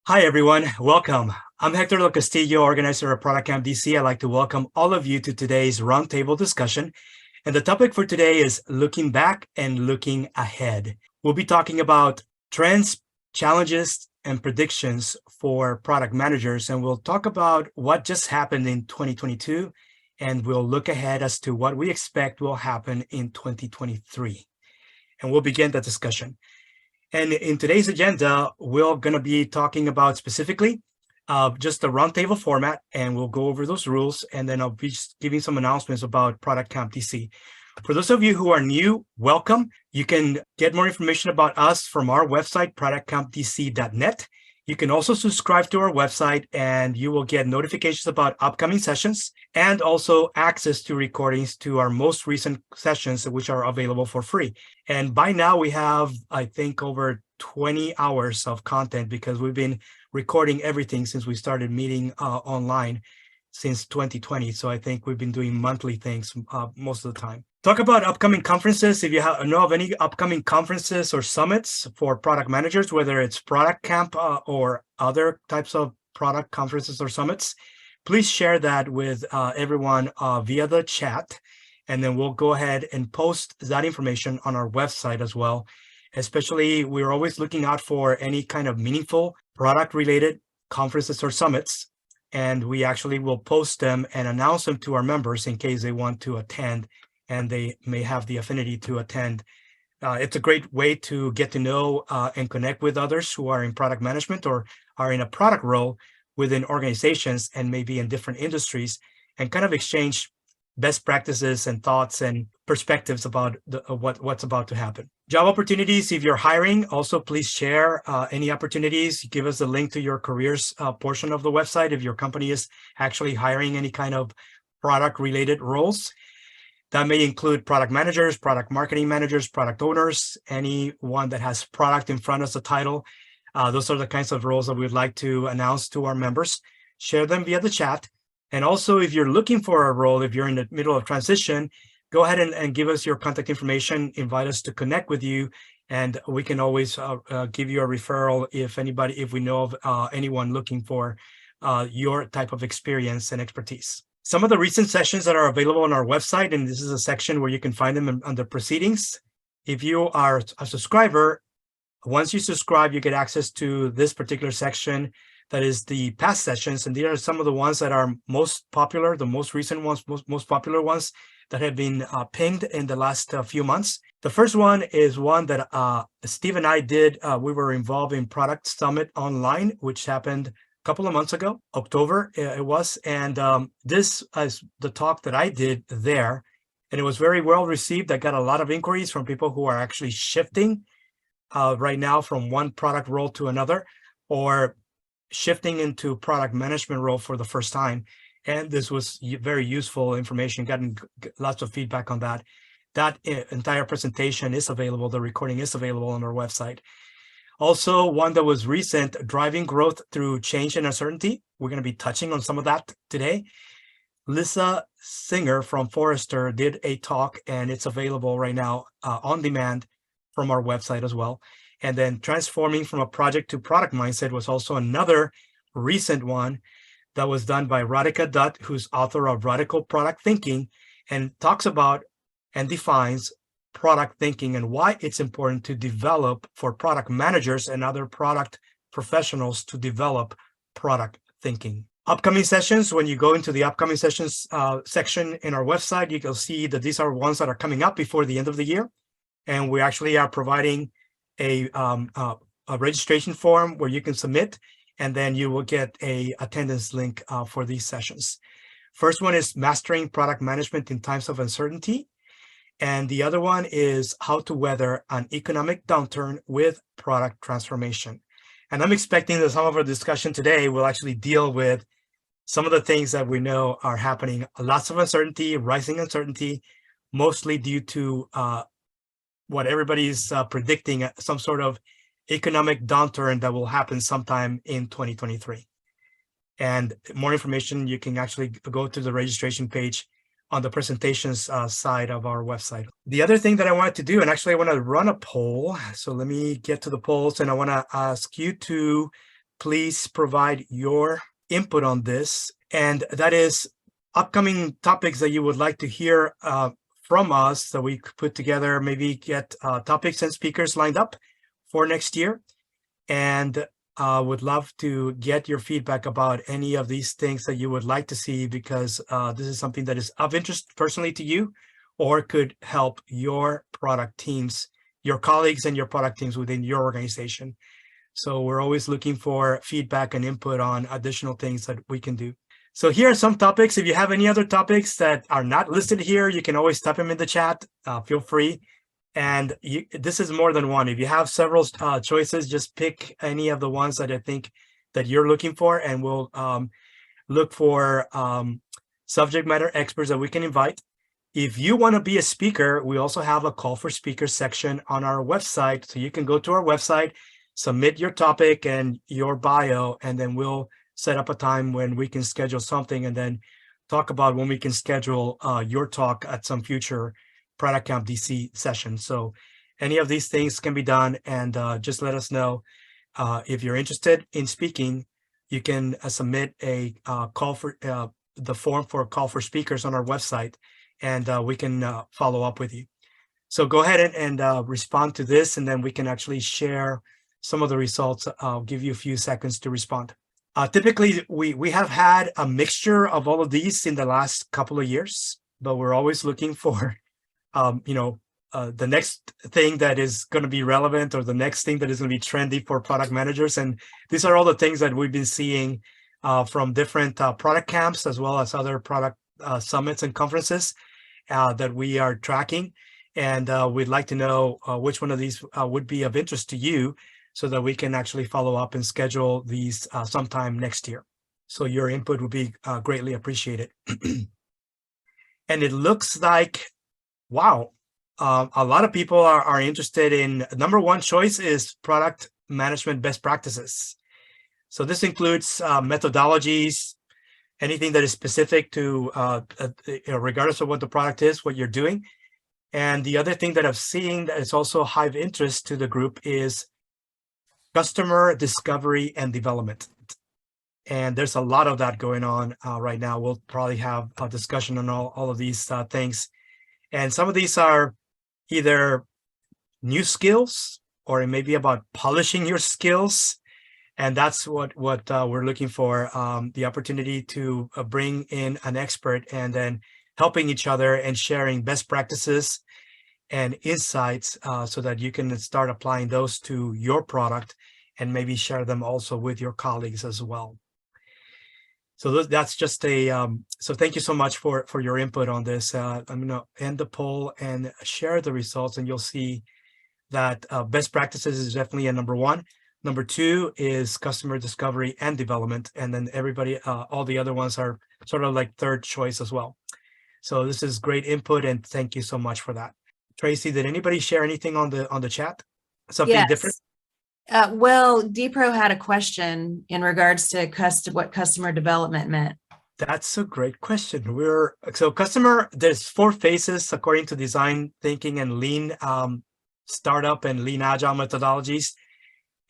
Hi, everyone. Welcome. I'm Hector Castillo, organizer of ProductCamp DC. I'd like to welcome all of you to today's roundtable discussion. And the topic for today is looking back and looking ahead. We'll be talking about trends, challenges, and predictions for product managers. And we'll talk about what just happened in 2022. And we'll look ahead as to what we expect will happen in 2023. And we'll begin the discussion. And in today's agenda, we're going to be talking about specifically just the roundtable format, and we'll go over those rules, and then I'll be giving some announcements about ProductCamp DC. For those of you who are new, welcome. You can get more information about us from our website, productcampdc.net. You can also subscribe to our website, and you will get notifications about upcoming sessions and also access to recordings to our most recent sessions, which are available for free. And by now, we have, I think, over 20 hours of content because we've been recording everything since we started meeting online since 2020. So I think we've been doing monthly things most of the time. Talk about upcoming conferences. If you know of any upcoming conferences or summits for product managers, whether it's ProductCamp or other types of product conferences or summits, please share that with everyone via the chat. And then we'll go ahead and post that information on our website as well. Especially, we're always looking out for any kind of meaningful product-related conferences or summits. And we actually will post them and announce them to our members in case they want to attend and they may have the affinity to attend. It's a great way to get to know and connect with others who are in product management or are in a product role within organizations and maybe in different industries, and kind of exchange best practices and thoughts and perspectives about what's about to happen. Job opportunities, if you're hiring, also please share any opportunities. Give us a link to your careers portion of the website if your company is actually hiring any kind of product-related roles. That may include product managers, product marketing managers, product owners, anyone that has product in front as a title. Those are the kinds of roles that we'd like to announce to our members. Share them via the chat. And also, if you're looking for a role, if you're in the middle of transition, go ahead and give us your contact information, invite us to connect with you, and we can always give you a referral if we know of anyone looking for your type of experience and expertise. Some of the recent sessions that are available on our website, and this is a section where you can find them under proceedings. If you are a subscriber, once you subscribe, you get access to this particular section that is the past sessions. And these are some of the ones that are most popular, the most recent ones, most popular ones that have been pinged in the last few months. The first one is one that Steve and I did. We were involved in Product Summit Online, which happened couple of months ago, October it was, and this is the talk that I did there, and it was very well received. I got a lot of inquiries from people who are actually shifting right now from one product role to another, or shifting into product management role for the first time, and this was very useful information, gotten lots of feedback on that. That entire presentation is available, the recording is available on our website. Also, one that was recent, driving growth through change and uncertainty. We're going to be touching on some of that today. Lisa Singer from Forrester did a talk, and it's available right now on demand from our website as well. And then transforming from a project to product mindset was also another recent one that was done by Radhika Dutt, who's author of Radical Product Thinking, and talks about and defines product thinking and why it's important to develop for product managers and other product professionals to develop product thinking. Upcoming sessions, when you go into the upcoming sessions section in our website, you can see that these are ones that are coming up before the end of the year. And we actually are providing a registration form where you can submit, and then you will get a attendance link for these sessions. First one is Mastering Product Management in Times of Uncertainty. And the other one is How to Weather an Economic Downturn with Product Transformation. And I'm expecting that some of our discussion today will actually deal with some of the things that we know are happening. Lots of uncertainty, rising uncertainty, mostly due to what everybody's predicting, some sort of economic downturn that will happen sometime in 2023. And more information, you can actually go to the registration page on the presentations side of our website. The other thing that I wanted to do, and actually I want to run a poll. So let me get to the polls, and I want to ask you to please provide your input on this. And that is upcoming topics that you would like to hear from us, so we could put together, maybe get topics and speakers lined up for next year. And would love to get your feedback about any of these things that you would like to see, because this is something that is of interest personally to you, or could help your product teams, your colleagues and your product teams within your organization. So we're always looking for feedback and input on additional things that we can do. So here are some topics. If you have any other topics that are not listed here, you can always type them in the chat. Feel free. And this is more than one. If you have several choices, just pick any of the ones that I think that you're looking for, and we'll look for subject matter experts that we can invite. If you want to be a speaker, we also have a call for speakers section on our website. So you can go to our website, submit your topic and your bio, and then we'll set up a time when we can schedule something, and then talk about when we can schedule your talk at some future ProductCamp DC session. So any of these things can be done, and just let us know. If you're interested in speaking, you can submit a call for the form for a call for speakers on our website, and we can follow up with you. So go ahead and respond to this, and then we can actually share some of the results. I'll give you a few seconds to respond. Typically, we have had a mixture of all of these in the last couple of years, but we're always looking for the next thing that is going to be relevant, or the next thing that is going to be trendy for product managers. And these are all the things that we've been seeing from different product camps, as well as other product summits and conferences that we are tracking. And we'd like to know which one of these would be of interest to you, so that we can actually follow up and schedule these sometime next year. So your input would be greatly appreciated. And it looks like, wow, a lot of people are interested in, number one choice is product management best practices. So this includes methodologies, anything that is specific to, regardless of what the product is, what you're doing. And the other thing that I've seen that is also high interest to the group is customer discovery and development. And there's a lot of that going on right now. We'll probably have a discussion on all of these things. And some of these are either new skills, or it may be about polishing your skills. And that's what we're looking for, the opportunity to bring in an expert, and then helping each other and sharing best practices and insights, so that you can start applying those to your product, and maybe share them also with your colleagues as well. So that's just a, so thank you so much for your input on this. I'm going to end the poll and share the results, and you'll see that best practices is definitely a number one. Number two is customer discovery and development. And then everybody, all the other ones are sort of like third choice as well. So this is great input, and thank you so much for that. Tracy, did anybody share anything on the chat? Something different? Well, DPro had a question in regards to what customer development meant. That's a great question. So customer, there's 4 phases according to design thinking and lean startup and lean agile methodologies.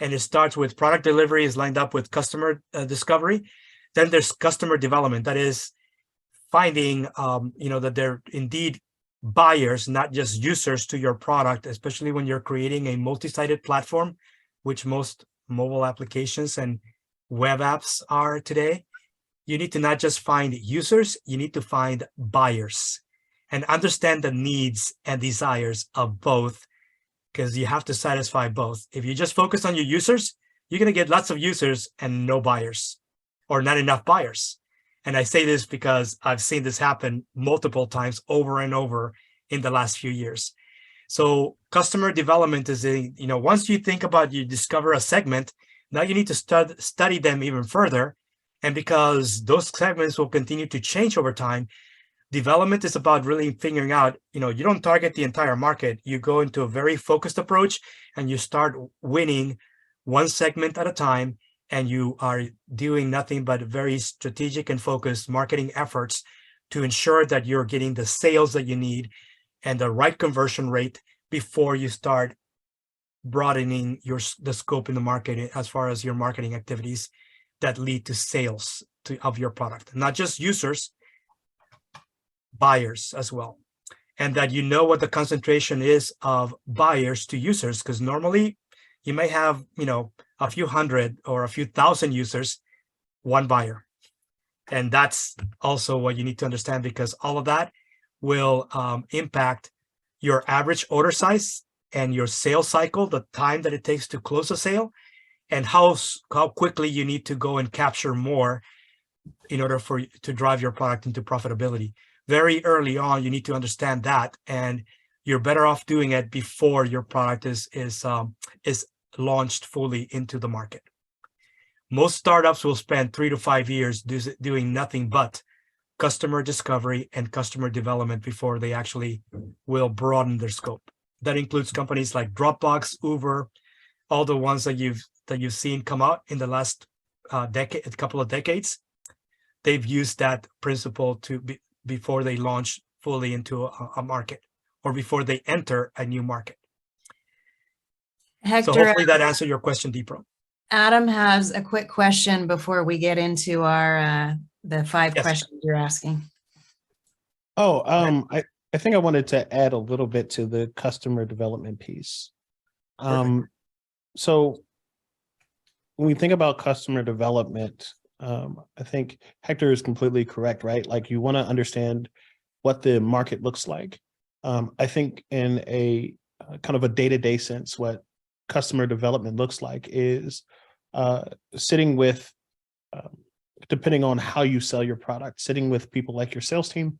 And it starts with product delivery is lined up with customer discovery. Then there's customer development. That is finding, that they're indeed buyers, not just users to your product, especially when you're creating a multi-sided platform, which most mobile applications and web apps are today. You need to not just find users, you need to find buyers and understand the needs and desires of both, because you have to satisfy both. If you just focus on your users, you're going to get lots of users and no buyers, or not enough buyers. And I say this because I've seen this happen multiple times over and over in the last few years. So customer development is once you think about, you discover a segment, now you need to study them even further. And because those segments will continue to change over time, development is about really figuring out, you don't target the entire market. You go into a very focused approach, and you start winning one segment at a time, and you are doing nothing but very strategic and focused marketing efforts to ensure that you're getting the sales that you need and the right conversion rate before you start broadening the scope in the market as far as your marketing activities that lead to sales of your product, not just users, buyers as well. And that you know what the concentration is of buyers to users, because normally you may have, a few hundred or a few thousand users, one buyer. And that's also what you need to understand, because all of that will impact your average order size and your sales cycle, the time that it takes to close a sale, and how quickly you need to go and capture more in order for you to drive your product into profitability. Very early on, you need to understand that, and you're better off doing it before your product is launched fully into the market. Most startups will spend 3 to 5 years doing nothing but customer discovery and customer development before they actually will broaden their scope. That includes companies like Dropbox, Uber, all the ones that you've seen come out in the last couple of decades. They've used that principle before they launch fully into a market, or before they enter a new market. Hector, so hopefully that answered your question, Deepro. Adam has a quick question before we get into our the 5 questions you're asking. I think I wanted to add a little bit to the customer development piece. So when we think about customer development, I think Hector is completely correct, right? Like, you want to understand what the market looks like. I think in a kind of a day-to-day sense, what customer development looks like is sitting with, depending on how you sell your product, sitting with people like your sales team,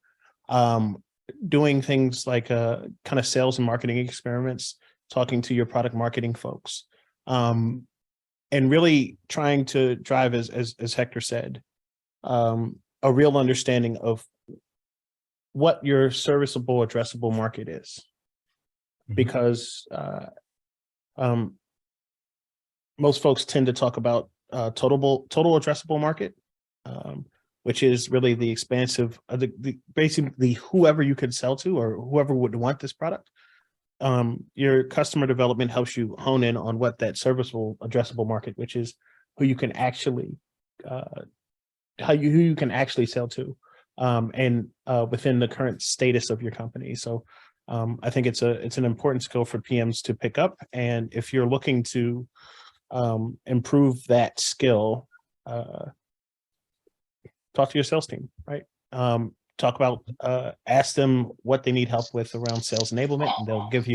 doing things like kind of sales and marketing experiments, talking to your product marketing folks, and really trying to drive, as Hector said, a real understanding of what your serviceable, addressable market is. Because most folks tend to talk about total addressable market, which is really the expansive, basically whoever you could sell to or whoever would want this product. Your customer development helps you hone in on what that serviceable addressable market, which is who you can actually who you can actually sell to, and within the current status of your company. So I think it's an important skill for PMs to pick up. And if you're looking to improve that skill, talk to your sales team, right? Talk about, ask them what they need help with around sales enablement, and they'll give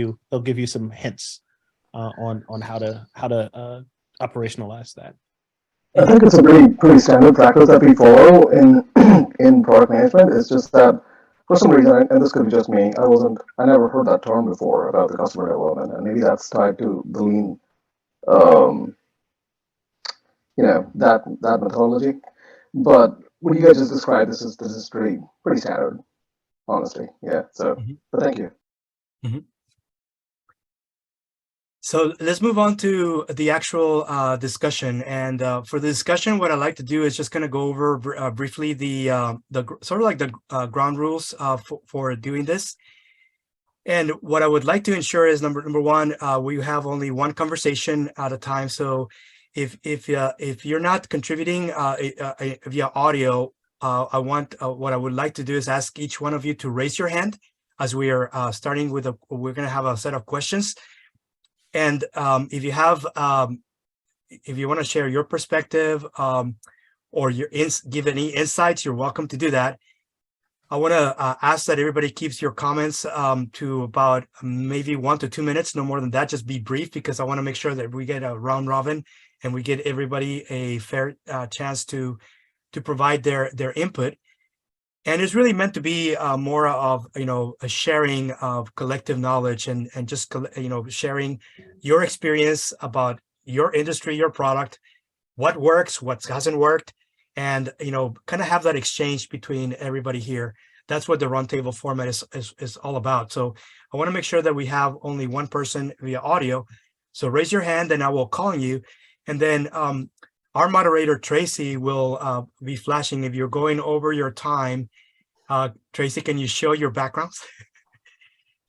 you some hints on how to operationalize that. I think it's a pretty standard practice that we follow in product management. It's just that for some reason, and this could be just me, I never heard that term before about the customer development, and maybe that's tied to the lean, that methodology. But what you guys just described, this is pretty standard, honestly. Yeah. So, but thank you. So let's move on to the actual discussion. And for the discussion, what I'd like to do is just kind of go over briefly the sort of like the ground rules for doing this. And what I would like to ensure is number one, we have only one conversation at a time. So if you're not contributing via audio, what I would like to do is ask each one of you to raise your hand, as we are starting with we're going to have a set of questions. And if you want to share your perspective or give any insights, you're welcome to do that. I want to ask that everybody keeps your comments to about maybe 1 to 2 minutes, no more than that. Just be brief, because I want to make sure that we get a round robin and we get everybody a fair chance to provide their input. And it's really meant to be more of, a sharing of collective knowledge and just, sharing your experience about your industry, your product, what works, what hasn't worked, and, kind of have that exchange between everybody here. That's what the roundtable format is all about. So I want to make sure that we have only one person via audio. So raise your hand and I will call on you. And then our moderator, Tracy, will be flashing. If you're going over your time, Tracy, can you show your backgrounds?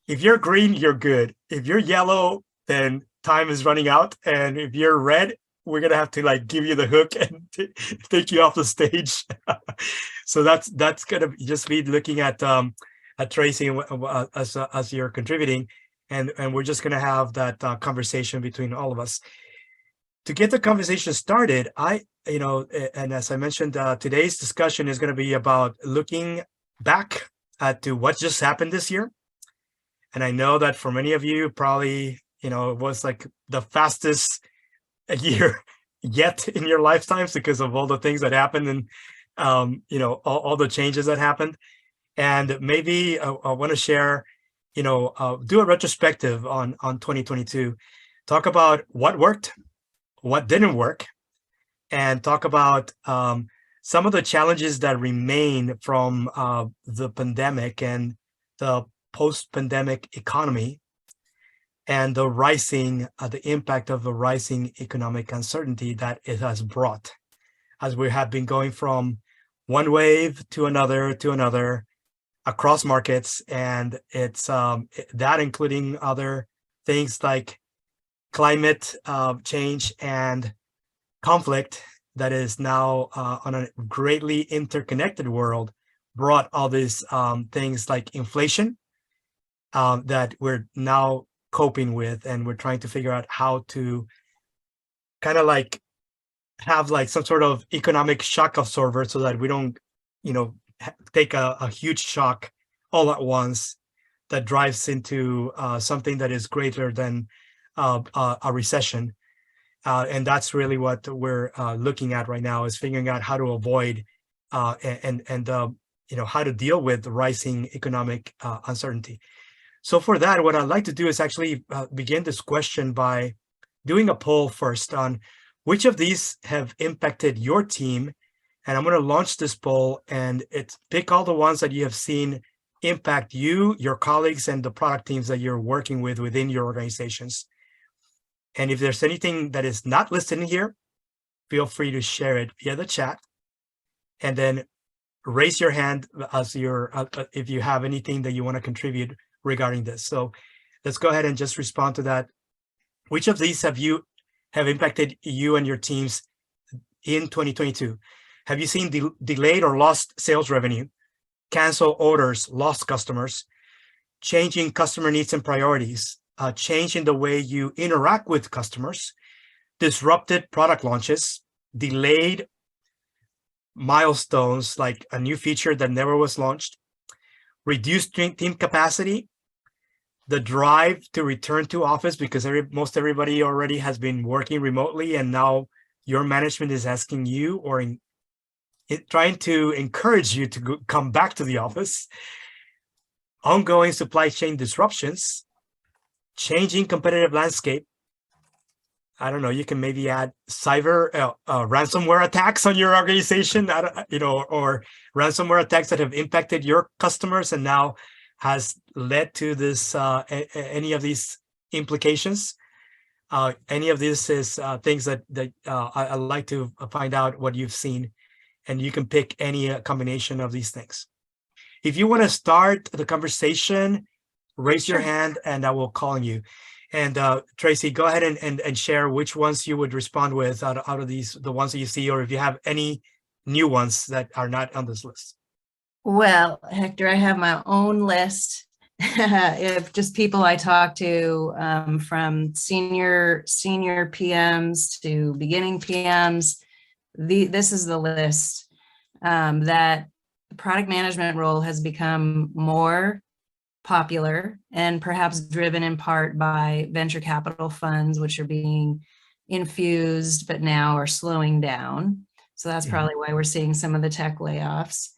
If you're green, you're good. If you're yellow, then time is running out, and if you're red, we're gonna have to like give you the hook and take you off the stage. So that's gonna just be looking at Tracy as you're contributing, and we're just gonna have that conversation between all of us. To get the conversation started, and as I mentioned, today's discussion is going to be about looking back to what just happened this year. And I know that for many of you, probably, it was like the fastest year yet in your lifetimes because of all the things that happened and, all the changes that happened. And maybe I want to share, do a retrospective on 2022, talk about what worked, what didn't work, and talk about some of the challenges that remain from the pandemic and the post-pandemic economy, and the impact of the rising economic uncertainty that it has brought, as we have been going from one wave to another across markets, and it's that including other things like climate change and conflict that is now on a greatly interconnected world, brought all these things like inflation that we're now coping with, and we're trying to figure out how to kind of like have like some sort of economic shock absorber so that we don't, take a huge shock all at once that drives into something that is greater than a recession. And that's really what we're looking at right now, is figuring out how to avoid and how to deal with the rising economic uncertainty. So for that, what I'd like to do is actually begin this question by doing a poll first on which of these have impacted your team. And I'm going to launch this poll, and it's pick all the ones that you have seen impact you, your colleagues, and the product teams that you're working with within your organizations. And if there's anything that is not listed in here, feel free to share it via the chat, and then raise your hand as if you have anything that you want to contribute regarding this. So let's go ahead and just respond to that. Which of these have impacted you and your teams in 2022? Have you seen delayed or lost sales revenue, cancel orders, lost customers, changing customer needs and priorities, change in the way you interact with customers, disrupted product launches, delayed milestones like a new feature that never was launched, reduced team capacity, the drive to return to office because most everybody already has been working remotely, and now your management is asking you or trying to encourage you to come back to the office, ongoing supply chain disruptions, changing competitive landscape. I don't know, you can maybe add cyber ransomware attacks on your organization, or ransomware attacks that have impacted your customers and now has led to this, any of these implications. Any of this is things that I'd like to find out what you've seen, and you can pick any combination of these things. If you want to start the conversation, raise your hand and I will call on you. And Tracy, go ahead and share which ones you would respond with out of these, the ones that you see, or if you have any new ones that are not on this list. Well, Hector, I have my own list of just people I talk to, from senior PMs to beginning PMs. This is the list. That the product management role has become more popular, and perhaps driven in part by venture capital funds, which are being infused, but now are slowing down. So that's probably why we're seeing some of the tech layoffs.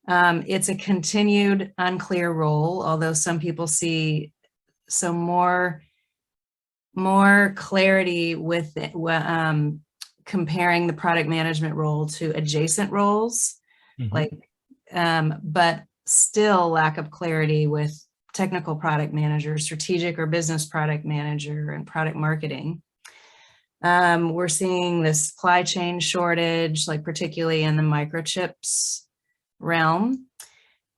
It's a continued unclear role, although some people see some more clarity with it, comparing the product management role to adjacent roles, but still lack of clarity with technical product manager, strategic or business product manager, and product marketing. We're seeing the supply chain shortage, like particularly in the microchips realm,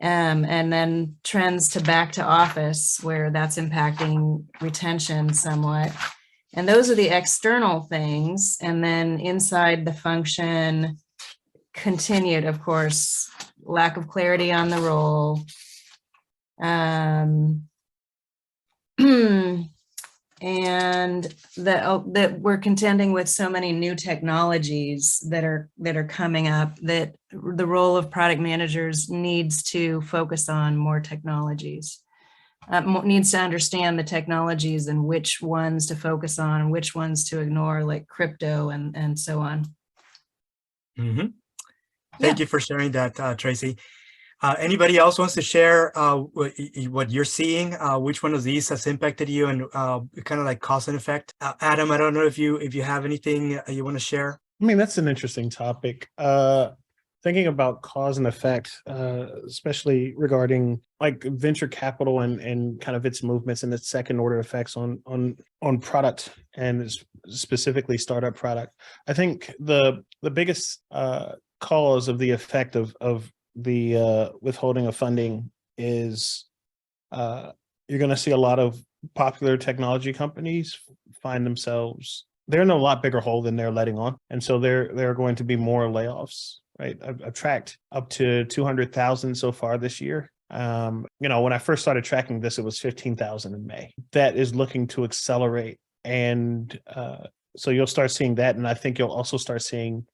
and then trends to back to office, where that's impacting retention somewhat. And those are the external things. And then inside the function, continued, of course, lack of clarity on the role. And that we're contending with so many new technologies that are coming up, that the role of product managers needs to focus on more technologies, needs to understand the technologies and which ones to focus on and which ones to ignore, like crypto and so on. Mm-hmm. Thank you for sharing that, Tracy. Anybody else wants to share what you're seeing? Which one of these has impacted you, and kind of like cause and effect? Adam, I don't know if you have anything you want to share. I mean, that's an interesting topic. Thinking about cause and effect, especially regarding like venture capital and kind of its movements and its second order effects on product, and specifically startup product. I think the biggest cause of the effect of the withholding of funding is you're going to see a lot of popular technology companies find themselves, they're in a lot bigger hole than they're letting on. And so there are going to be more layoffs, right? I've tracked up to 200,000 so far this year. When I first started tracking this, it was 15,000 in May. That is looking to accelerate. And so you'll start seeing that. And I think you'll also start seeing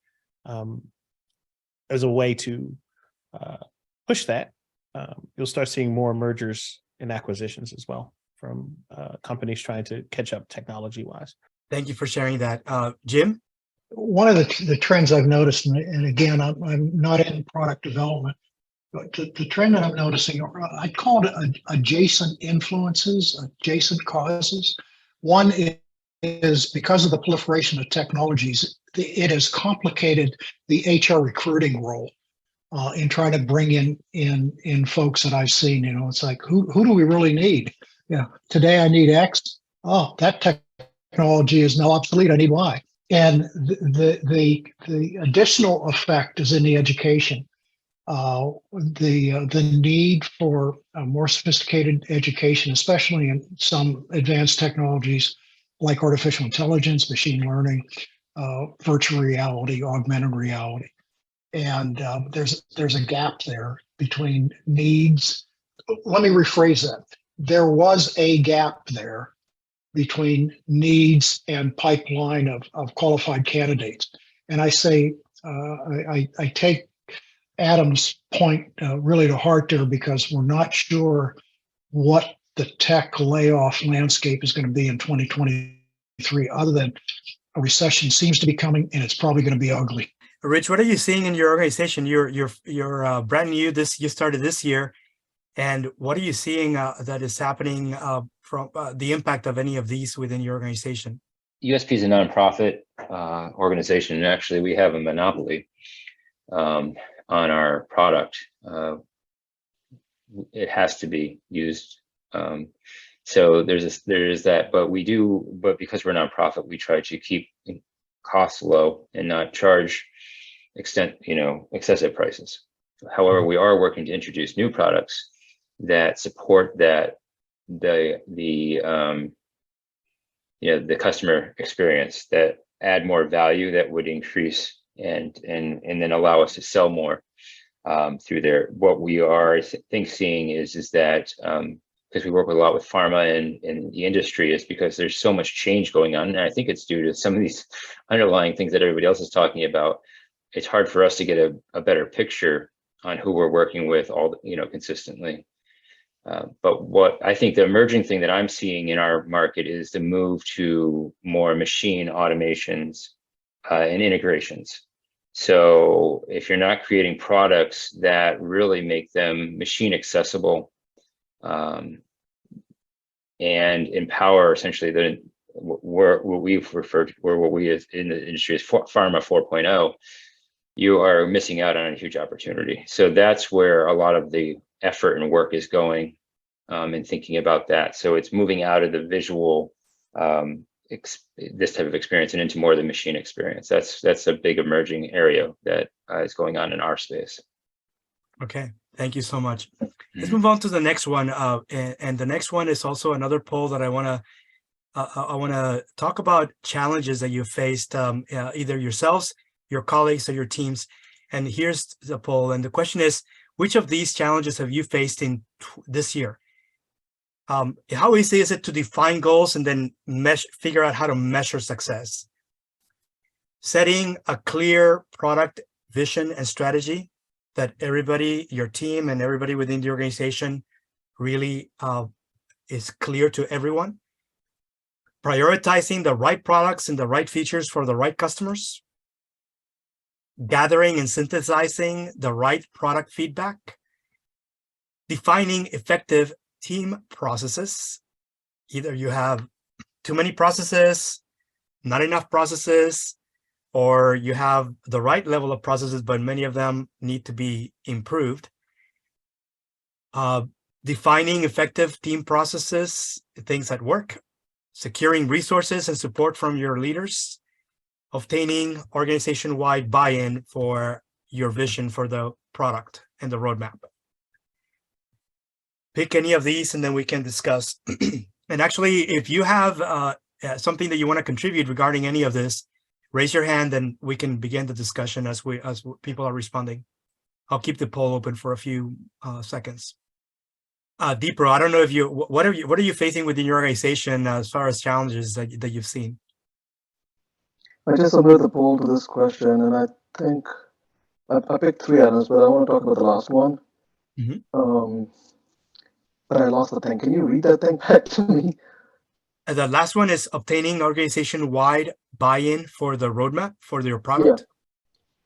as a way to push that, you'll start seeing more mergers and acquisitions as well from companies trying to catch up technology-wise. Thank you for sharing that. Jim? One of the trends I've noticed, and again, I'm not in product development, but the trend that I'm noticing, I'd call it adjacent influences, adjacent causes. One is because of the proliferation of technologies, it has complicated the HR recruiting role. In trying to bring in folks that I've seen, it's like, who do we really need? Yeah, today I need X. Oh, that technology is now obsolete. I need Y. And the additional effect is in the education. The need for a more sophisticated education, especially in some advanced technologies like artificial intelligence, machine learning, virtual reality, augmented reality. And there's a gap there between needs. Let me rephrase that. There was a gap there between needs and pipeline of qualified candidates. And I say, I take Adam's point really to heart there, because we're not sure what the tech layoff landscape is going to be in 2023, other than a recession seems to be coming, and it's probably going to be ugly. Rich, what are you seeing in your organization? You're brand new. You started this year, and what are you seeing that is happening from the impact of any of these within your organization? USP is a nonprofit organization, and actually we have a monopoly on our product. It has to be used. So there is that, but because we're a nonprofit, we try to keep costs low and not charge excessive prices. However, we are working to introduce new products that support that the customer experience, that add more value, that would increase and then allow us to sell more through there. What we are seeing is that because we work a lot with pharma and the industry, is because there's so much change going on, and I think it's due to some of these underlying things that everybody else is talking about. It's hard for us to get a better picture on who we're working with consistently. But what I think the emerging thing that I'm seeing in our market is the move to more machine automations and integrations. So if you're not creating products that really make them machine accessible and empower essentially what we've referred to, or what we in the industry is Pharma 4.0, you are missing out on a huge opportunity. So that's where a lot of the effort and work is going and thinking about that. So it's moving out of the visual, this type of experience, and into more of the machine experience. That's a big emerging area that is going on in our space. Okay, thank you so much. Let's move on to the next one. And the next one is also another poll that I want I want to talk about challenges that you faced, either yourselves, your colleagues, or your teams. And here's the poll. And the question is, which of these challenges have you faced in this year? How easy is it to define goals and then figure out how to measure success? Setting a clear product vision and strategy that everybody, your team and everybody within the organization really is clear to everyone. Prioritizing the right products and the right features for the right customers. Gathering and synthesizing the right product feedback. Defining effective team processes. Either you have too many processes, not enough processes, or you have the right level of processes, but many of them need to be improved. Defining effective team processes, things that work. Securing resources and support from your leaders. Obtaining organization-wide buy-in for your vision for the product and the roadmap. Pick any of these and then we can discuss. And actually, if you have something that you want to contribute regarding any of this, raise your hand and we can begin the discussion as people are responding. I'll keep the poll open for a few seconds. Deepro, I don't know if what are you facing within your organization as far as challenges that you've seen? I just submitted the poll to this question, and I think I picked 3 items, but I want to talk about the last one. But I lost the thing. Can you read that thing back to me? The last one is obtaining organization-wide buy-in for the roadmap for your product.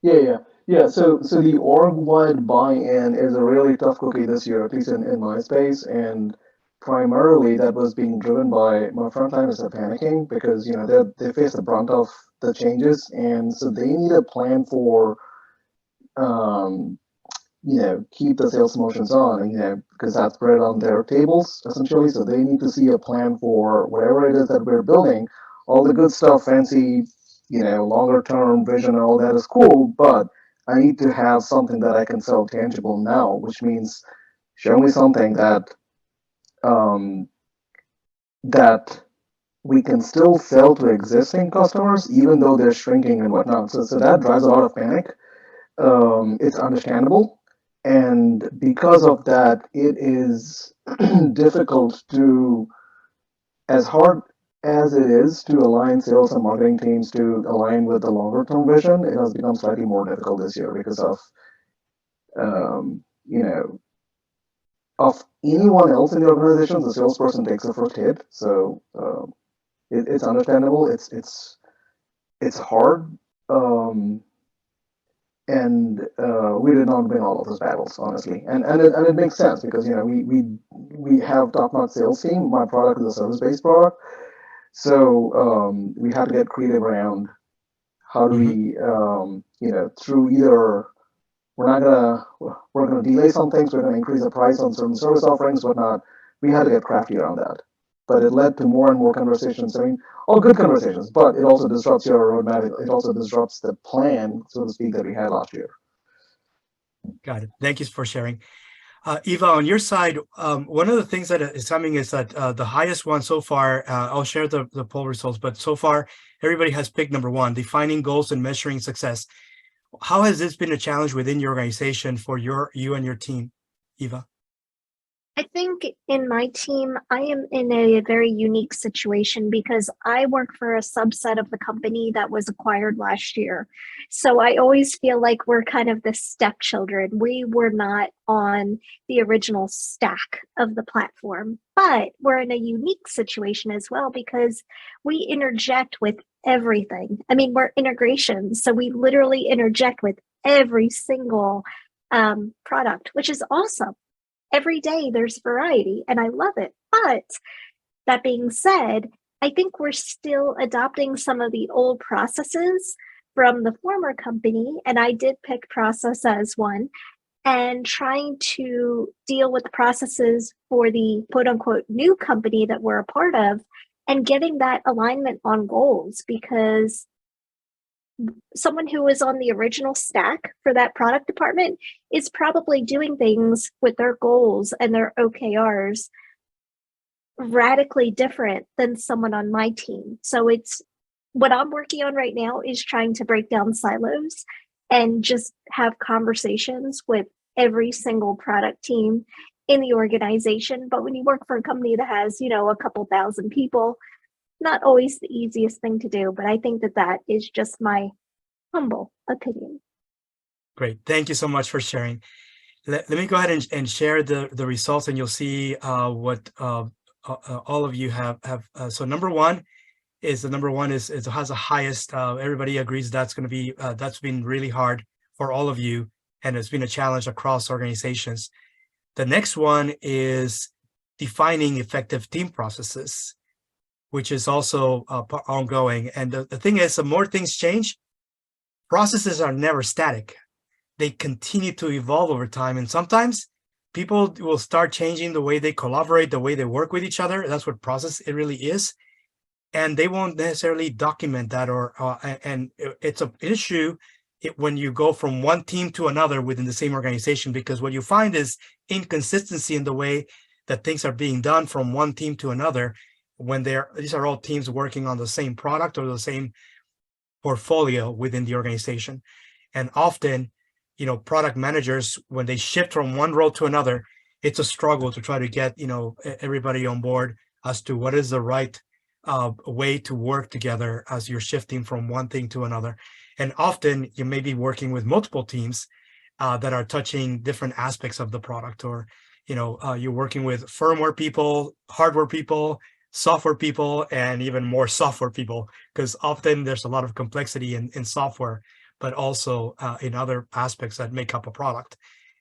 Yeah. So the org-wide buy-in is a really tough cookie this year, at least in my space, and primarily that was being driven by my frontliners are panicking because they face the brunt of the changes, and so they need a plan for keep the sales motions on, because that's bread on their tables essentially. So they need to see a plan for whatever it is that we're building. All the good stuff, fancy, longer term vision and all that is cool, but I need to have something that I can sell tangible now, which means show me something that that we can still sell to existing customers, even though they're shrinking and whatnot. So that drives a lot of panic. It's understandable. And because of that, it is difficult to, as hard as it is to align sales and marketing teams to align with the longer term vision, it has become slightly more difficult this year because of, of anyone else in the organization, the salesperson takes the first hit. So it's understandable. It's hard. And we did not win all of those battles, honestly, and it makes sense because we have top-notch sales team. My product is a service-based product, so we had to get creative around how do we through either we're gonna delay some things, we're gonna increase the price on certain service offerings, whatnot. We had to get crafty around that, but it led to more and more conversations. I mean, all good conversations, but it also disrupts your roadmap. It also disrupts the plan, so to speak, that we had last year. Got it. Thank you for sharing. Eva, on your side, one of the things that is coming is that the highest one so far, I'll share the poll results, but so far, everybody has picked number 1, defining goals and measuring success. How has this been a challenge within your organization for you and your team, Eva? I think in my team, I am in a very unique situation because I work for a subset of the company that was acquired last year. So I always feel like we're kind of the stepchildren. We were not on the original stack of the platform, but we're in a unique situation as well because we interject with everything. I mean, we're integrations. So we literally interject with every single product, which is awesome. Every day there's variety and I love it. But that being said, I think we're still adopting some of the old processes from the former company. And I did pick process as one and trying to deal with the processes for the quote unquote new company that we're a part of and getting that alignment on goals because someone who was on the original stack for that product department is probably doing things with their goals and their OKRs radically different than someone on my team. So it's what I'm working on right now is trying to break down silos and just have conversations with every single product team in the organization. But when you work for a company that has, a couple thousand people, not always the easiest thing to do, but I think that is just my humble opinion. Great. Thank you so much for sharing. Let me go ahead and share the results, and you'll see what all of you have. So number one is has the highest. Everybody agrees that's going to be that's been really hard for all of you, and it's been a challenge across organizations. The next one is defining effective team processes, which is also ongoing. And the thing is, the more things change, processes are never static. They continue to evolve over time. And sometimes people will start changing the way they collaborate, the way they work with each other. That's what process it really is. And they won't necessarily document that, and it's an issue when you go from one team to another within the same organization, because what you find is inconsistency in the way that things are being done from one team to another when these are all teams working on the same product or the same portfolio within the organization. And often, product managers, when they shift from one role to another, it's a struggle to try to get, everybody on board as to what is the right way to work together as you're shifting from one thing to another. And often you may be working with multiple teams that are touching different aspects of the product, or, you're working with firmware people, hardware people, software people, and even more software people, because often there's a lot of complexity in software, but also in other aspects that make up a product.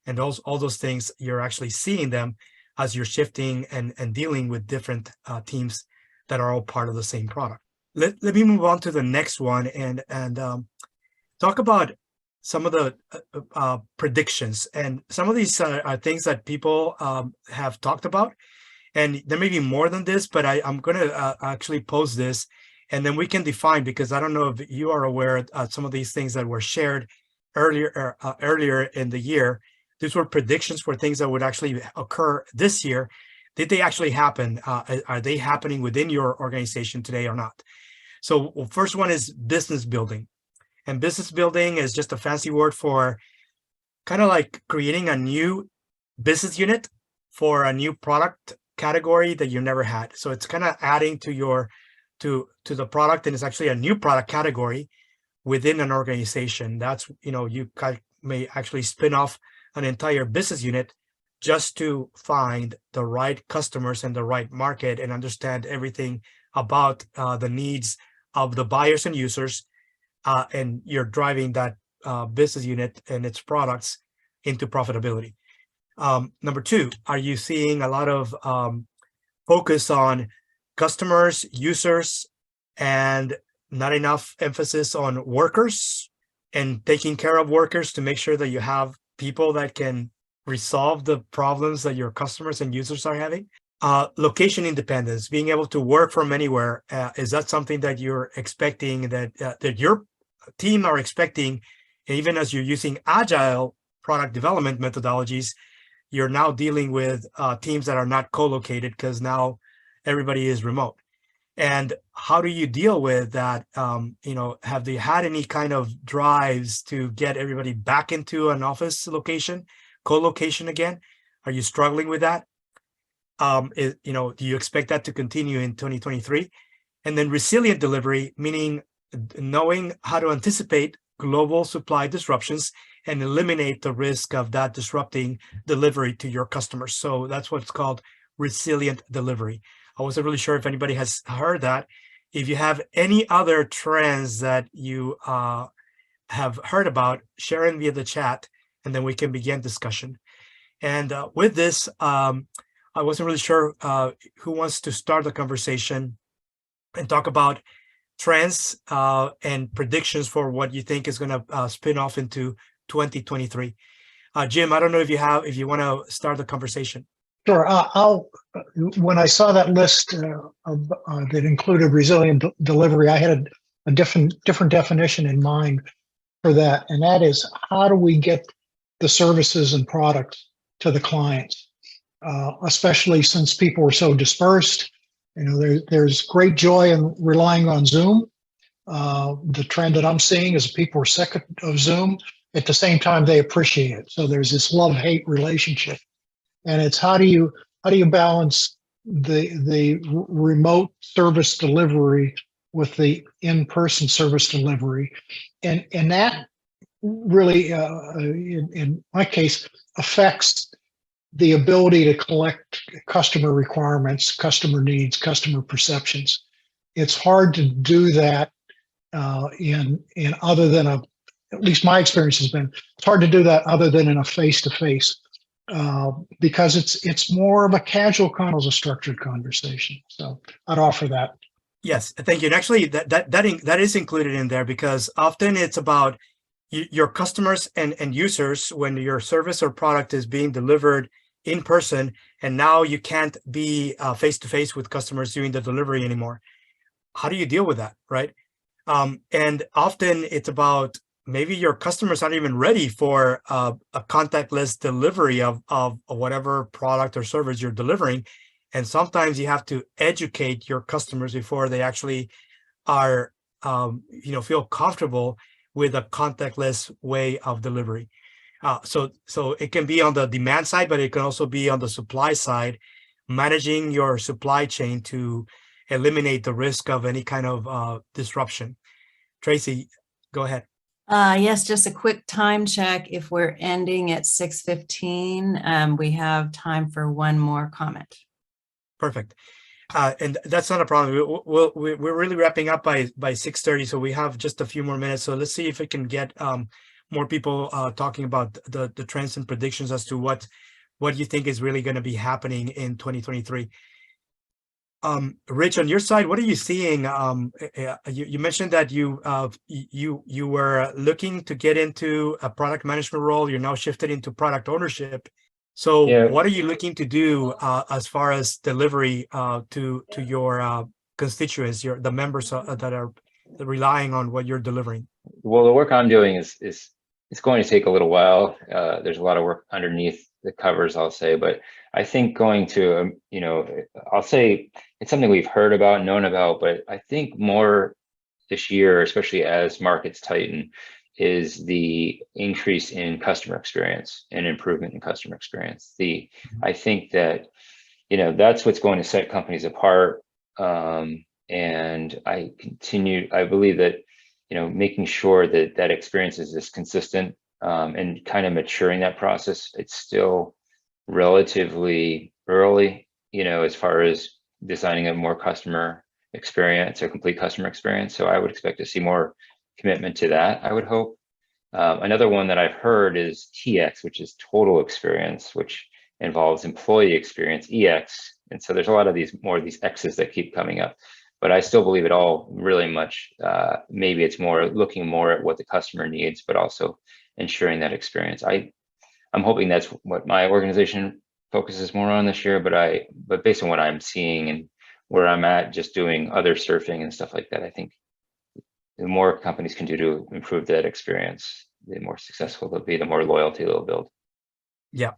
And all those things, you're actually seeing them as you're shifting and dealing with different teams that are all part of the same product. Let me move on to the next one and talk about some of the predictions. And some of these are things that people have talked about. And there may be more than this, but I'm going to actually pose this, and then we can define, because I don't know if you are aware of some of these things that were shared earlier in the year. These were predictions for things that would actually occur this year. Did they actually happen? Are they happening within your organization today or not? So first one is business building. And business building is just a fancy word for kind of like creating a new business unit for a new product category that you never had. So it's kind of adding to the product, and it's actually a new product category within an organization. That's, you may actually spin off an entire business unit just to find the right customers and the right market and understand everything about the needs of the buyers and users, and you're driving that business unit and its products into profitability. Number two, are you seeing a lot of focus on customers, users, and not enough emphasis on workers and taking care of workers to make sure that you have people that can resolve the problems that your customers and users are having? Location independence, being able to work from anywhere. Is that something that you're expecting, that your team are expecting? Even as you're using agile product development methodologies, you're now dealing with teams that are not co-located because now everybody is remote. And how do you deal with that? Have they had any kind of drives to get everybody back into an office location, co-location again? Are you struggling with that? Do you expect that to continue in 2023? And then resilient delivery, meaning knowing how to anticipate global supply disruptions and eliminate the risk of that disrupting delivery to your customers. So that's what's called resilient delivery. I wasn't really sure if anybody has heard that. If you have any other trends that you have heard about, share them via the chat, and then we can begin discussion. And with this, I wasn't really sure who wants to start the conversation and talk about trends and predictions for what you think is going to spin off into 2023. Jim, I don't know if you want to start the conversation. Sure. When I saw that list that included resilient delivery, I had a different definition in mind for that, and that is, how do we get the services and products to the clients? especially since people were so dispersed. There's great joy in relying on Zoom. The trend that I'm seeing is people are sick of Zoom. At the same time, they appreciate it. So there's this love-hate relationship, and it's how do you balance the remote service delivery with the in-person service delivery, and that really, in my case, affects the ability to collect customer requirements, customer needs, customer perceptions. It's hard to do that in other than at least my experience has been, it's hard to do that other than in a face-to-face because it's more of a casual kind of a structured conversation. So I'd offer that. Yes, thank you. And actually, that is included in there because often it's about your customers and users when your service or product is being delivered in person, and now you can't be face-to-face with customers during the delivery anymore. How do you deal with that, right? And often it's about maybe your customers aren't even ready for a contactless delivery of whatever product or service you're delivering. And sometimes you have to educate your customers before they actually are, feel comfortable with a contactless way of delivery. So it can be on the demand side, but it can also be on the supply side, managing your supply chain to eliminate the risk of any kind of disruption. Tracy, go ahead. Yes, just a quick time check. If we're ending at 6:15, we have time for one more comment. Perfect. And that's not a problem. We're really wrapping up by 6:30, so we have just a few more minutes. So let's see if we can get more people talking about the trends and predictions as to what you think is really going to be happening in 2023. Rich, on your side, what are you seeing? You mentioned that you were looking to get into a product management role. You're now shifted into product ownership. So yeah, what are you looking to do as far as delivery to your constituents, the members that are relying on what you're delivering? Well, the work I'm doing is it's going to take a little while. There's a lot of work underneath the covers, I'll say, but I think going to, I'll say it's something we've heard about, known about, but I think more this year, especially as markets tighten, is the increase in customer experience and improvement in customer experience. I think that, that's what's going to set companies apart. And I believe that, making sure that that experience is consistent and kind of maturing that process. It's still relatively early, as far as designing a more customer experience, a complete customer experience. So I would expect to see more commitment to that, I would hope. Another one that I've heard is TX, which is total experience, which involves employee experience, EX. And so there's a lot of these X's that keep coming up. But I still believe it all really much, maybe it's more looking more at what the customer needs, but also ensuring that experience. I'm hoping that's what my organization focuses more on this year, but based on what I'm seeing and where I'm at, just doing other surfing and stuff like that, I think the more companies can do to improve that experience, the more successful they'll be, the more loyalty they'll build. Yeah.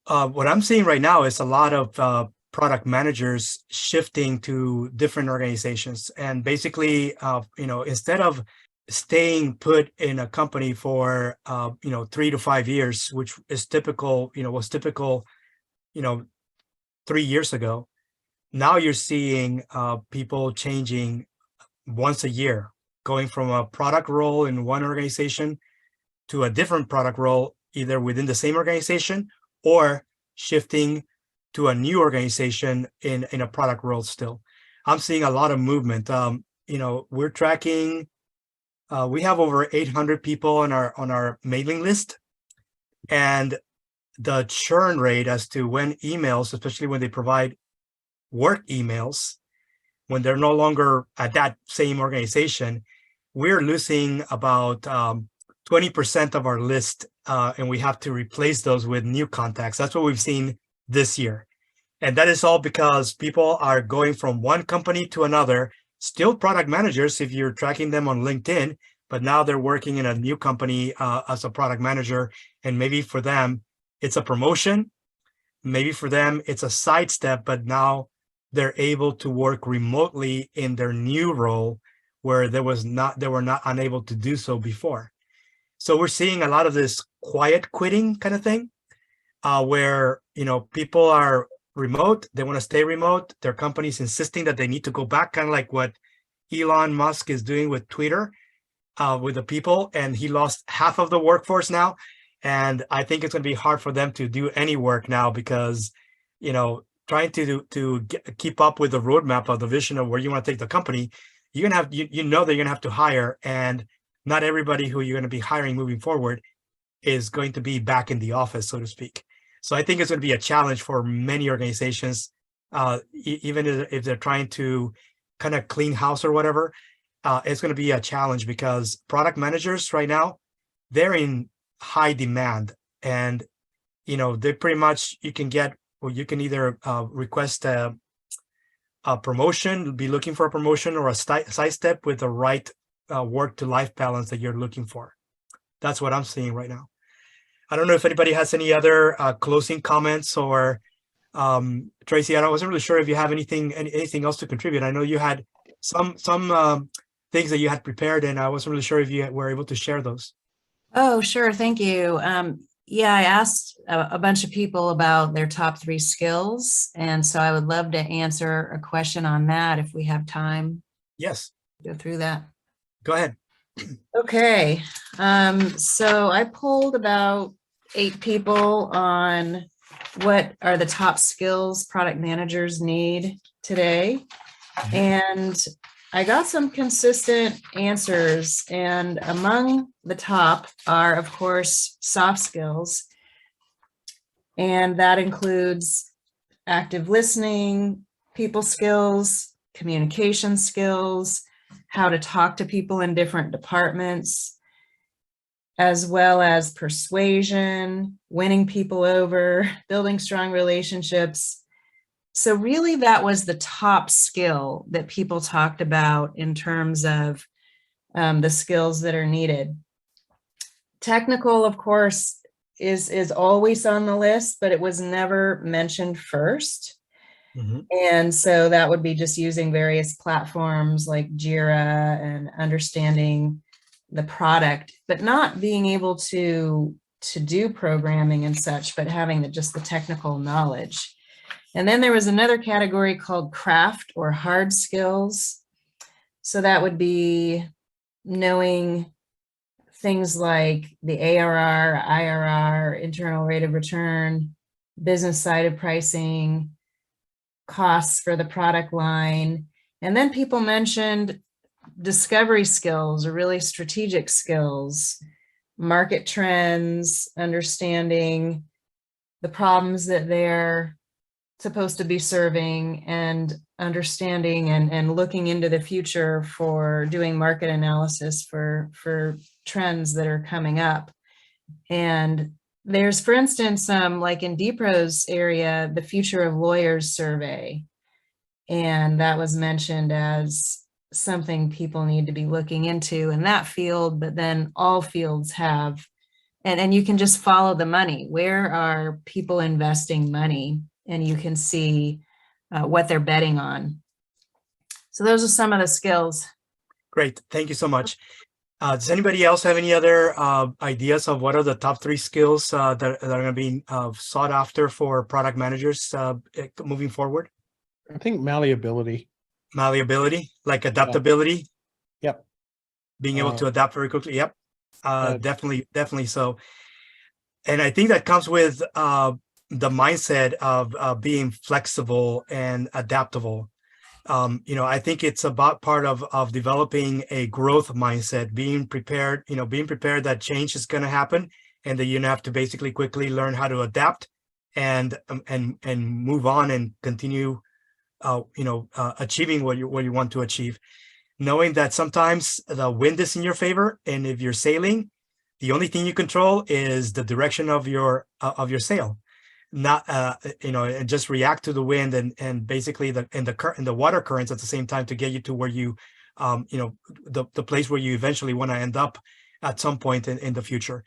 What I'm seeing right now is a lot of product managers shifting to different organizations. And basically, instead of staying put in a company for, 3 to 5 years, which is typical, was typical, 3 years ago, now you're seeing people changing once a year, going from a product role in one organization to a different product role, either within the same organization or shifting to a new organization in a product role still. I'm seeing a lot of movement. We're tracking, we have over 800 people on our mailing list, and the churn rate as to when emails, especially when they provide work emails, when they're no longer at that same organization, we're losing about 20% of our list, and we have to replace those with new contacts. That's what we've seen this year. And that is all because people are going from one company to another, still product managers if you're tracking them on LinkedIn, but now they're working in a new company as a product manager. And maybe for them, it's a promotion, maybe for them it's a sidestep, but now they're able to work remotely in their new role where they were not unable to do so before. So we're seeing a lot of this quiet quitting kind of thing, where, you know, people are remote, they want to stay remote, their company's insisting that they need to go back, kind of like what Elon Musk is doing with Twitter, with the people, and he lost half of the workforce now. And I think it's going to be hard for them to do any work now because, you know, trying to keep up with the roadmap of the vision of where you want to take the company, you're going to have, you know, that you're going to have to hire, and not everybody who you're going to be hiring moving forward is going to be back in the office, so to speak. So I think it's going to be a challenge for many organizations, even if they're trying to kind of clean house or whatever. It's going to be a challenge because product managers right now, they're in high demand, and, you know, they pretty much, you can get, or you can either request a promotion, be looking for a promotion, or a sidestep with the right work to life balance that you're looking for. That's what I'm seeing right now. I don't know if anybody has any other closing comments, or Tracy, I wasn't really sure if you have anything else to contribute. I know you had some things that you had prepared, and I wasn't really sure if you were able to share those. Oh, sure. Thank you. Yeah, I asked a bunch of people about their top 3 skills. And so I would love to answer a question on that if we have time. Yes. Go through that. Go ahead. Okay. So I polled about 8 people on what are the top skills product managers need today. And I got some consistent answers, and among the top are, of course, soft skills. And that includes active listening, people skills, communication skills, how to talk to people in different departments, as well as persuasion, winning people over, building strong relationships. So really, that was the top skill that people talked about in terms of the skills that are needed. Technical, of course, is always on the list, but it was never mentioned first. And so that would be just using various platforms like Jira and understanding the product, but not being able to do programming and such, but having just the technical knowledge. And then there was another category called craft or hard skills. So that would be knowing things like the ARR, IRR, internal rate of return, business side of pricing, costs for the product line. And then people mentioned discovery skills or really strategic skills, market trends, understanding the problems that they're supposed to be serving, and understanding and looking into the future for doing market analysis for trends that are coming up. And there's, for instance, like in DPRO's area, the Future of Lawyers survey. And that was mentioned as something people need to be looking into in that field, but then all fields have, and you can just follow the money. Where are people investing money? And you can see what they're betting on. So those are some of the skills. Great. Thank you so much. Does anybody else have any other ideas of what are the top 3 skills that are going to be sought after for product managers moving forward? I think malleability. Malleability, like adaptability. Yep. Being able to adapt very quickly. Yep. Definitely so. And I think that comes with the mindset of being flexible and adaptable. You know, I think it's about part of developing a growth mindset, being prepared that change is going to happen, and that you have to basically quickly learn how to adapt and move on and continue, achieving what you want to achieve. Knowing that sometimes the wind is in your favor, and if you're sailing, the only thing you control is the direction of your sail. Not and just react to the wind and basically the water currents at the same time to get you to where you the place where you eventually want to end up at some point in the future.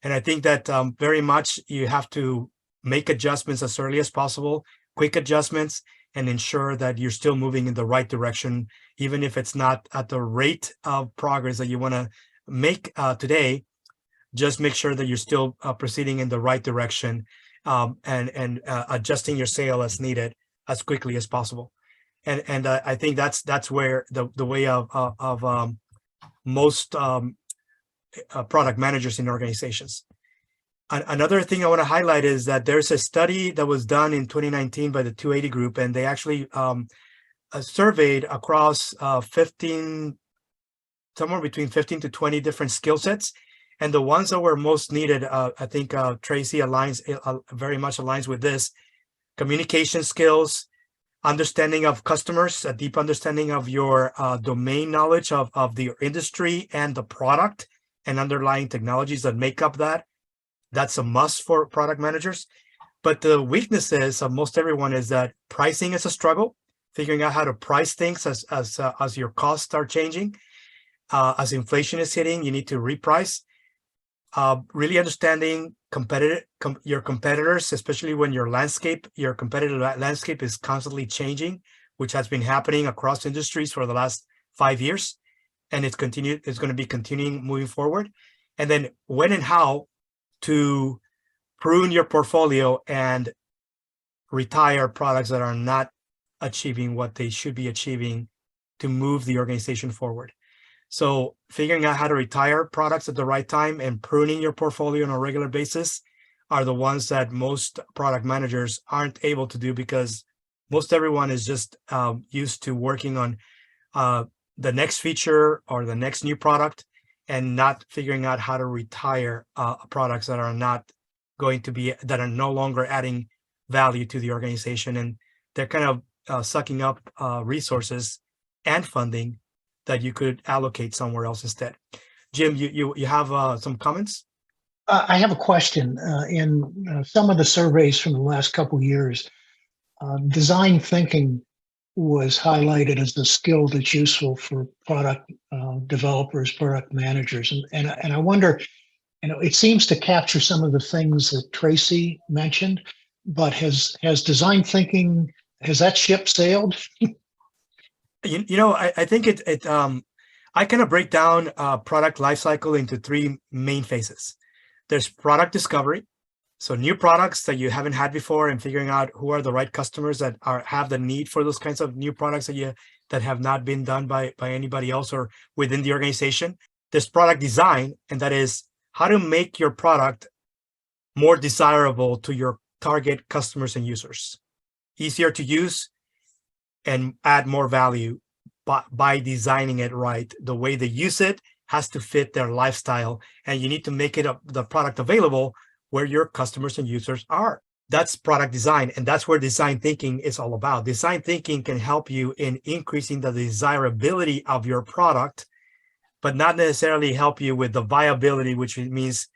And I think that very much you have to make adjustments as early as possible, quick adjustments, and ensure that you're still moving in the right direction, even if it's not at the rate of progress that you want to make today. Just make sure that you're still proceeding in the right direction, and adjusting your sail as needed as quickly as possible. And I think that's where the way of most product managers in organizations. Another thing I want to highlight is that there's a study that was done in 2019 by the 280 group, and they actually surveyed across 15, somewhere between 15 to 20 different skill sets. And the ones that were most needed, I think Tracy very much aligns with this: communication skills, understanding of customers, a deep understanding of your domain knowledge of the industry and the product and underlying technologies that make up that. That's a must for product managers. But the weaknesses of most everyone is that pricing is a struggle, figuring out how to price things as your costs are changing. As inflation is hitting, you need to reprice. Really understanding your competitors, especially when your competitive landscape is constantly changing, which has been happening across industries for the last 5 years, and it's going to be continuing moving forward. And then when and how to prune your portfolio and retire products that are not achieving what they should be achieving to move the organization forward. So figuring out how to retire products at the right time and pruning your portfolio on a regular basis are the ones that most product managers aren't able to do, because most everyone is just used to working on the next feature or the next new product, and not figuring out how to retire products that are that are no longer adding value to the organization. And they're kind of sucking up resources and funding that you could allocate somewhere else instead. Jim, you have some comments? I have a question. In some of the surveys from the last couple of years, design thinking was highlighted as the skill that's useful for product developers, product managers. And I wonder, it seems to capture some of the things that Tracy mentioned, but has design thinking, has that ship sailed? I think I kind of break down product lifecycle into 3 main phases. There's product discovery, so new products that you haven't had before, and figuring out who are the right customers that have the need for those kinds of new products that have not been done by anybody else or within the organization. There's product design, and that is how to make your product more desirable to your target customers and users, easier to use, and add more value by designing it right. The way they use it has to fit their lifestyle, and you need to make the product available where your customers and users are. That's product design, and that's where design thinking is all about. Design thinking can help you in increasing the desirability of your product, but not necessarily help you with the viability, which means,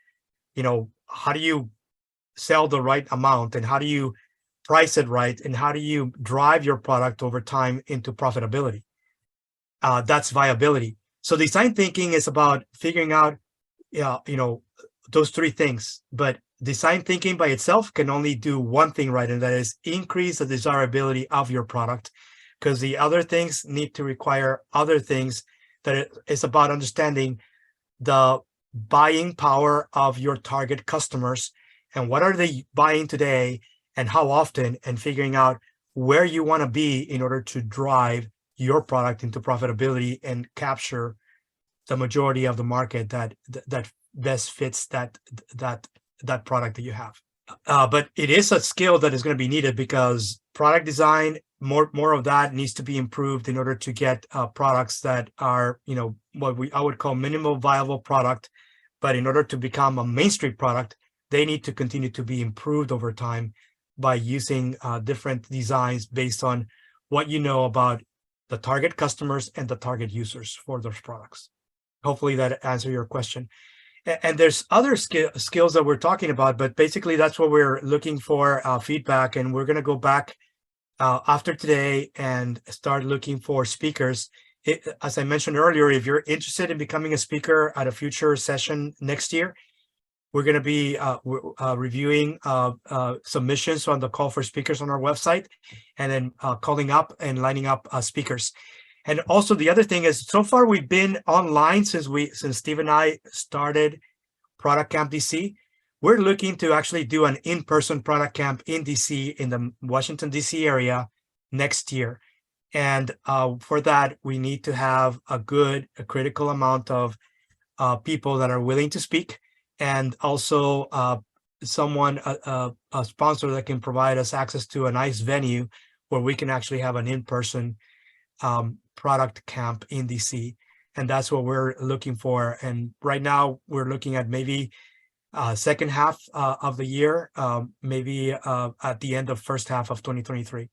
how do you sell the right amount, and how do you price it right, and how do you drive your product over time into profitability? That's viability. So design thinking is about figuring out, those 3 things. But design thinking by itself can only do one thing right, and that is increase the desirability of your product, because the other things need to require other things. That it's about understanding the buying power of your target customers, and what are they buying today and how often, and figuring out where you want to be in order to drive your product into profitability and capture the majority of the market that best fits that product that you have. But it is a skill that is going to be needed, because product design, more of that needs to be improved in order to get products that are, what I would call minimal viable product. But in order to become a mainstream product, they need to continue to be improved over time by using different designs based on what you know about the target customers and the target users for those products. Hopefully that answers your question. And there's other skills that we're talking about, but basically that's what we're looking for feedback. And we're going to go back after today and start looking for speakers. As I mentioned earlier, if you're interested in becoming a speaker at a future session next year, We're going to be reviewing submissions on the call for speakers on our website, and then calling up and lining up speakers. And also the other thing is, so far we've been online since Steve and I started ProductCamp DC. We're looking to actually do an in-person product camp in DC, in the Washington, DC area next year. And for that, we need to have a critical amount of people that are willing to speak, and also someone, a sponsor that can provide us access to a nice venue where we can actually have an in-person product camp in DC. And that's what we're looking for. And right now we're looking at maybe second half of the year, maybe at the end of first half of 2023.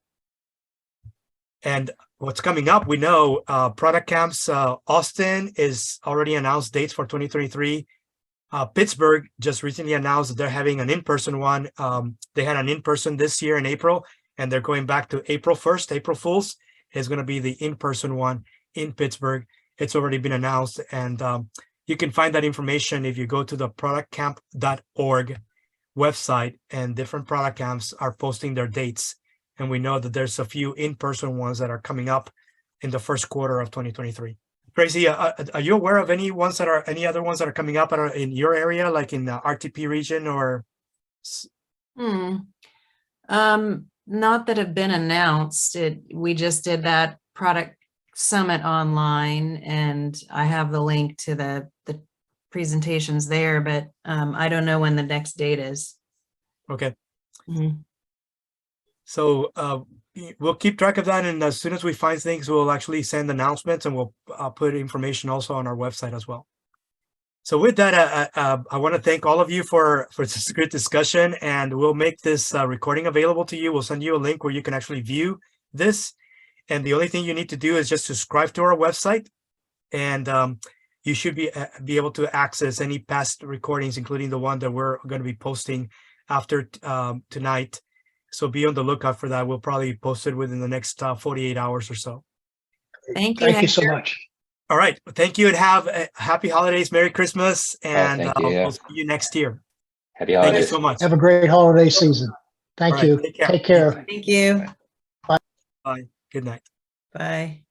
And what's coming up, we know product camps, Austin is already announced dates for 2023. Pittsburgh just recently announced that they're having an in-person one. They had an in-person this year in April, and they're going back to April 1st. April Fools is going to be the in-person one in Pittsburgh. It's already been announced, and you can find that information if you go to the productcamp.org website, and different product camps are posting their dates. And we know that there's a few in-person ones that are coming up in the first quarter of 2023. Tracy, are you aware of any other ones that are coming up in your area, like in the RTP region or? Not that have been announced. We just did that product summit online, and I have the link to the presentations there, but I don't know when the next date is. Okay. Mm-hmm. So we'll keep track of that, and as soon as we find things, we'll actually send announcements, and we'll put information also on our website as well. So with that, I want to thank all of you for this great discussion, and we'll make this recording available to you. We'll send you a link where you can actually view this, and the only thing you need to do is just subscribe to our website, and you should be able to access any past recordings, including the one that we're going to be posting after tonight. So be on the lookout for that. We'll probably post it within the next 48 hours or so. Thank you. Thank you so Hector. much. All right. Thank you, and have a happy holidays. Merry Christmas. And thank you, yeah. we'll see you next year. Happy Thank you holidays. so much. Have a great holiday season. Thank All right, you. take care. Take care. Thank you. Bye. Good night. Bye.